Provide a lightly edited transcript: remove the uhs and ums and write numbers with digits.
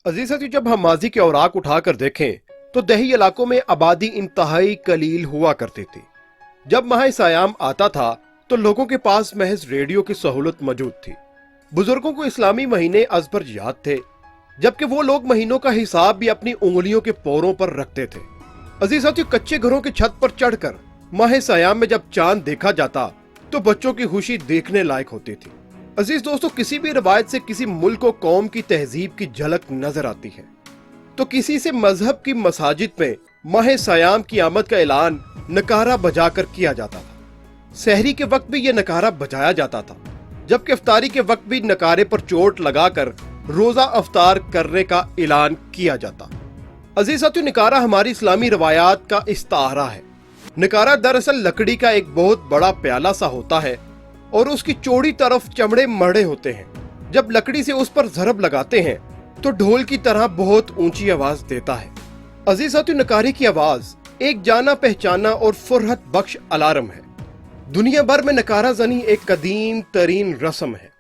अजीज साथियों, जब हम माजी के औराक उठाकर देखें तो देही इलाकों में आबादी इंतहाई कलील हुआ करती थी। जब माह सयाम आता था तो लोगों के पास महज रेडियो की सहूलत मौजूद थी। बुजुर्गों को इस्लामी महीने अजबर याद थे, जबकि वो लोग महीनों का हिसाब भी अपनी उंगलियों के पोरों पर रखते थे। अजीज साथियों, कच्चे घरों की छत पर चढ़कर माह सयाम में जब चांद देखा जाता तो बच्चों की खुशी देखने लायक होती थी। अजीज दोस्तों, किसी भी रवायत से किसी मुल्क और कौम की तहजीब की झलक नजर आती है तो किसी से मजहब की मसाजिद में माह सयाम की आमद का ऐलान नकारा बजाकर किया जाता था। सहरी के वक्त भी यह नकारा बजाया जाता था, जबकि इफ्तारी के वक्त भी नकारे पर चोट लगाकर रोजा अफ्तार करने का ऐलान किया जाता। अजीज साथियों, नकारा हमारी इस्लामी रवायात का इस्तारा है। नकारा दरअसल लकड़ी का एक बहुत बड़ा प्याला सा होता है और उसकी चौड़ी तरफ चमड़े मढ़े होते हैं। जब लकड़ी से उस पर ज़रब लगाते हैं तो ढोल की तरह बहुत ऊंची आवाज देता है। अजीज साथियों, नकारे की आवाज एक जाना पहचाना और फुरहत बख्श अलार्म है। दुनिया भर में नकारा जनी एक कदीम तरीन रस्म है।